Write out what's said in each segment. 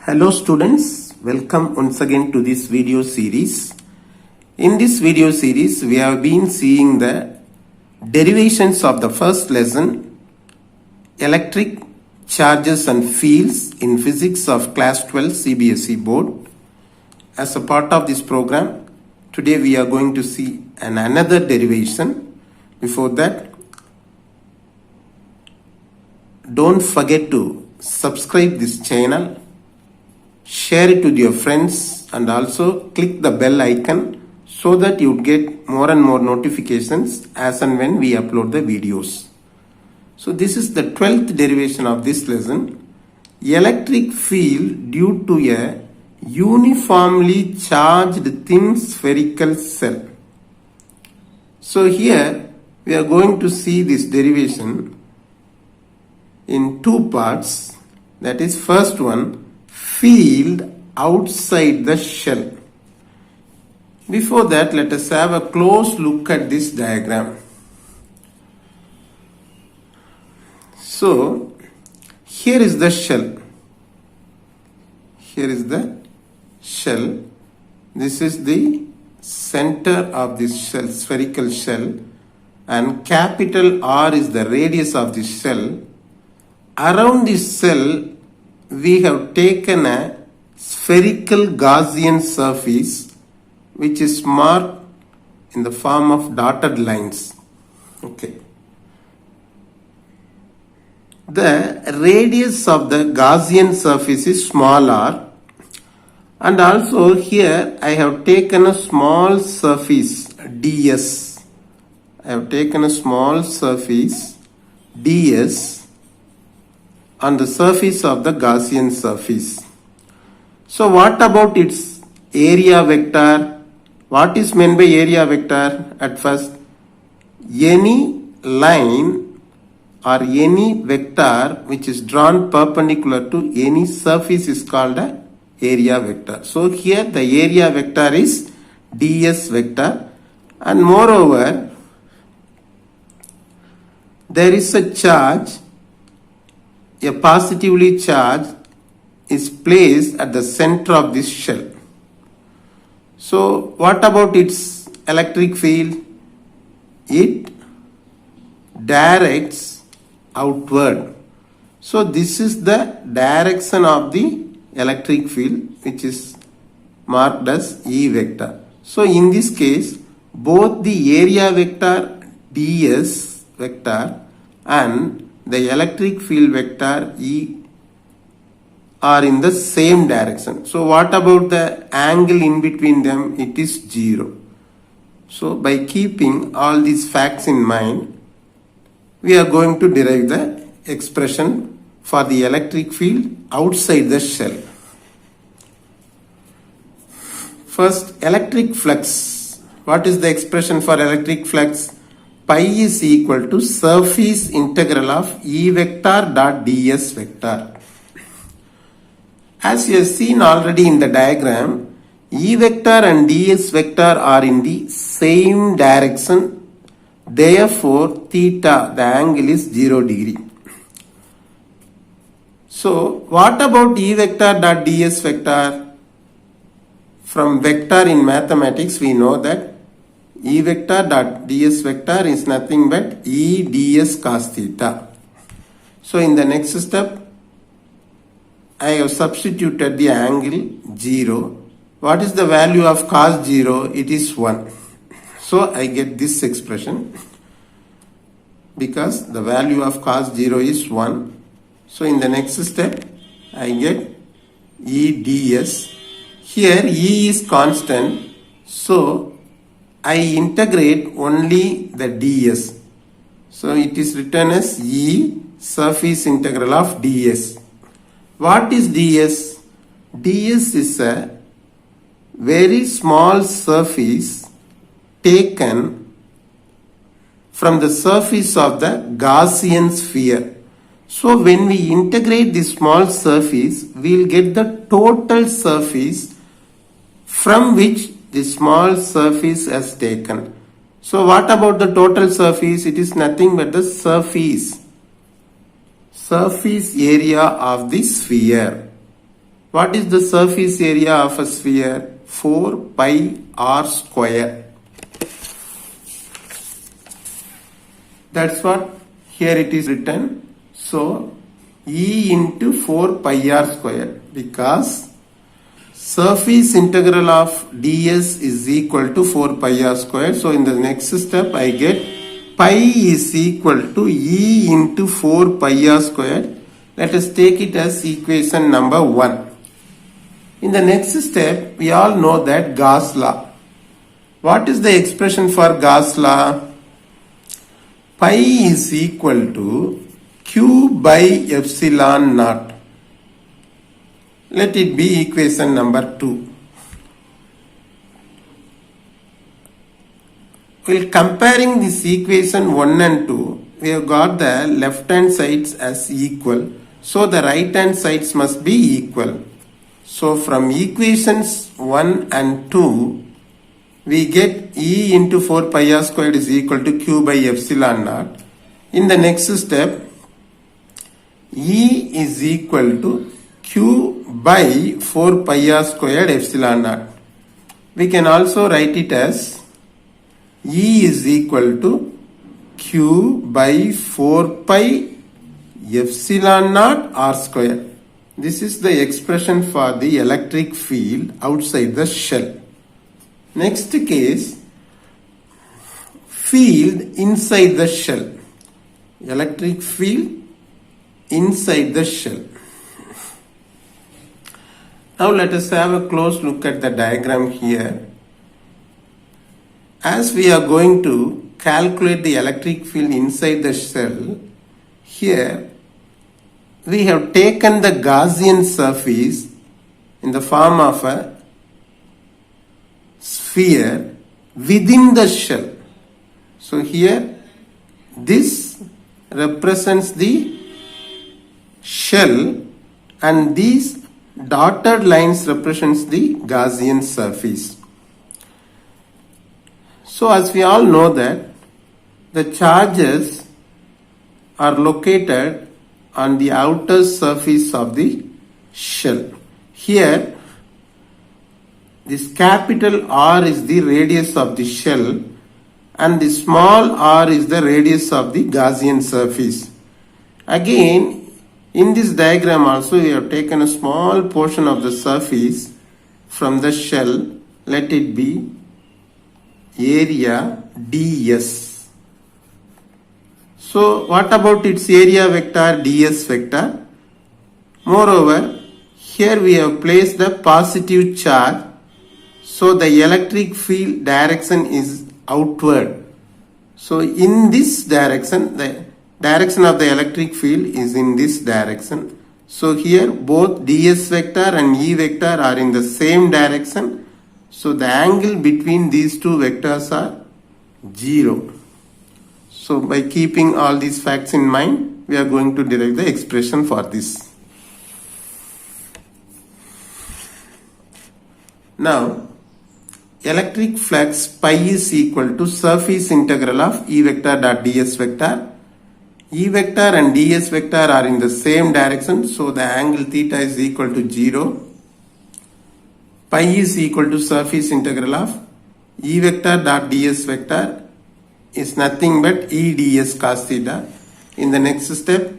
Hello students, welcome once again to this video series. In this video series, we have been seeing the derivations of the first lesson, electric charges and fields in physics of class 12 CBSE board. As a part of this program, today we are going to see another derivation. Before that, don't forget to subscribe this channel, share it with your friends, and also click the bell icon so that you get more and more notifications as and when we upload the videos. So this is the 12th derivation of this lesson. Electric field due to a uniformly charged thin spherical cell. So here we are going to see this derivation in two parts. That is, first one, field outside the shell. Before that, let us have a close look at this diagram. So here is the shell. Here is the shell. This is the center of this shell, spherical shell, and capital R is the radius of this shell. Around this cell, we have taken a spherical Gaussian surface which is marked in the form of dotted lines. Okay. The radius of the Gaussian surface is small r, and also here I have taken a small surface ds. I have taken a small surface ds on the surface of the Gaussian surface. So what about its area vector? What is meant by area vector? At first, any line or any vector which is drawn perpendicular to any surface is called a area vector. So here the area vector is ds vector, and moreover there is a charge, a positively charged is placed at the center of this shell. So what about its electric field? It directs outward. So this is the direction of the electric field, which is marked as E vector. So in this case, both the area vector ds vector and the electric field vector E are in the same direction. So what about the angle in between them? It is 0. So by keeping all these facts in mind, we are going to derive the expression for the electric field outside the shell. First, electric flux. What is the expression for electric flux? Pi is equal to surface integral of E vector dot ds vector. As you have seen already in the diagram, E vector and ds vector are in the same direction. Therefore, theta, the angle is 0 degree. So, what about E vector dot ds vector? From vector in mathematics, we know that E vector dot ds vector is nothing but E ds cos theta. So in the next step, I have substituted the angle 0. What is the value of cos 0? It is 1. So I get this expression because the value of cos 0 is 1. So in the next step, I get E ds. Here E is constant. So I integrate only the ds. So it is written as E surface integral of ds. What is ds? ds is a very small surface taken from the surface of the Gaussian sphere. So when we integrate this small surface, we will get the total surface from which the small surface has taken. So what about the total surface? It is nothing but the surface area of the sphere. What is the surface area of a sphere? 4 pi r square. That's what here it is written. So E into 4 pi r square, because surface integral of ds is equal to 4 pi r square. So in the next step I get pi is equal to E into 4 pi r square. Let us take it as equation number 1. In the next step, we all know that Gauss law. What is the expression for Gauss law? Pi is equal to Q by epsilon naught. Let it be equation number 2. While comparing this equation 1 and 2, we have got the left hand sides as equal. So the right hand sides must be equal. So from equations 1 and 2, we get E into 4 pi r squared is equal to Q by epsilon naught. In the next step, E is equal to Q by 4 pi r squared epsilon naught. We can also write it as E is equal to Q by 4 pi epsilon naught r square. This is the expression for the electric field outside the shell. Next case, field inside the shell. Electric field inside the shell. Now let us have a close look at the diagram here. As we are going to calculate the electric field inside the shell, here we have taken the Gaussian surface in the form of a sphere within the shell. So here this represents the shell and these dotted lines represents the Gaussian surface. So as we all know that the charges are located on the outer surface of the shell. Here this capital R is the radius of the shell and the small r is the radius of the Gaussian surface. Again, in this diagram also we have taken a small portion of the surface from the shell. Let it be area ds. So what about its area vector ds vector? Moreover, here we have placed the positive charge. So the electric field direction is outward. So in this direction, the direction of the electric field is in this direction. So here both ds vector and E vector are in the same direction. So the angle between these two vectors are 0. So by keeping all these facts in mind, we are going to derive the expression for this. Now, electric flux pi is equal to surface integral of E vector dot ds vector. E vector and ds vector are in the same direction, so the angle theta is equal to 0. Pi is equal to surface integral of E vector dot ds vector is nothing but E ds cos theta. In the next step,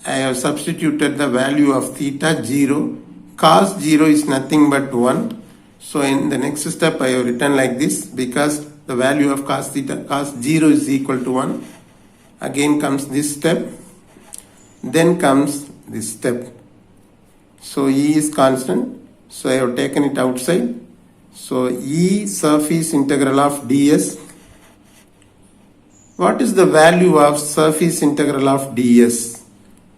I have substituted the value of theta 0. Cos 0 is nothing but 1. So in the next step I have written like this, because the value of cos theta, cos 0 is equal to 1. Again comes this step, then comes this step. So E is constant, so I have taken it outside. So E surface integral of ds. What is the value of surface integral of ds?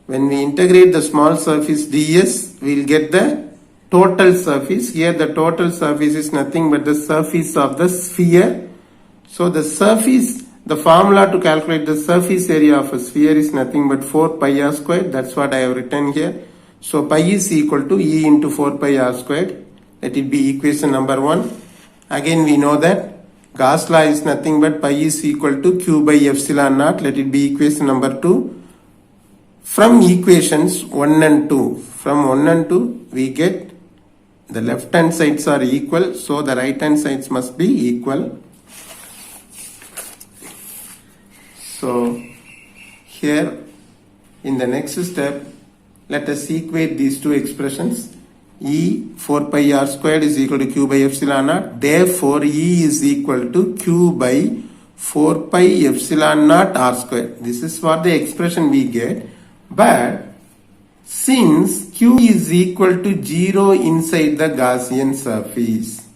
When we integrate the small surface ds, we will get the total surface. Here the total surface is nothing but the surface of the sphere. So the surface, the formula to calculate the surface area of a sphere is nothing but 4 pi r squared. That's what I have written here. So pi is equal to E into 4 pi r squared. Let it be equation number 1. Again we know that Gauss law is nothing but pi is equal to Q by epsilon naught. Let it be equation number 2. From equations 1 and 2, from 1 and 2, we get the left hand sides are equal, so the right hand sides must be equal. So here in the next step, let us equate these two expressions. E 4 pi r squared is equal to q by epsilon naught. Therefore, E is equal to q by 4 pi epsilon naught r squared. This is what the expression we get. But since q is equal to 0 inside the Gaussian surface.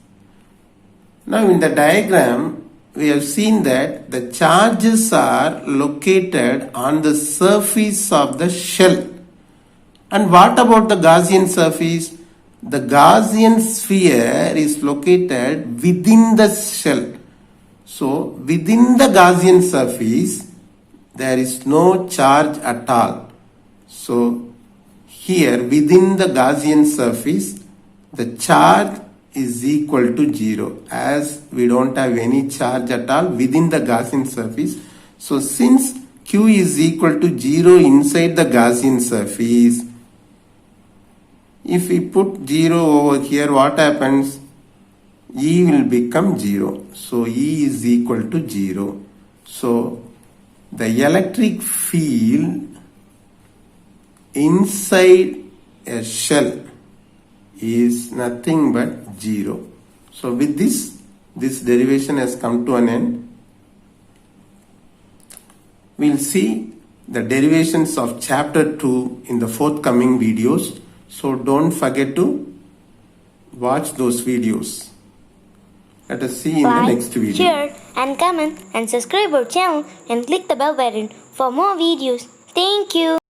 Now in the diagram, we have seen that the charges are located on the surface of the shell. And what about the Gaussian surface? The Gaussian sphere is located within the shell. So within the Gaussian surface, there is no charge at all. So here within the Gaussian surface, the charge is equal to 0, as we don't have any charge at all within the Gaussian surface. So since q is equal to 0 inside the Gaussian surface, if we put 0 over here, what happens? E will become 0. So E is equal to 0. So the electric field inside a shell is nothing but 0. So with this derivation has come to an end. We'll see the derivations of chapter 2 in the forthcoming videos. So don't forget to watch those videos. Let us see in the next video. Share and comment and subscribe our channel and click the bell button for more videos. Thank you.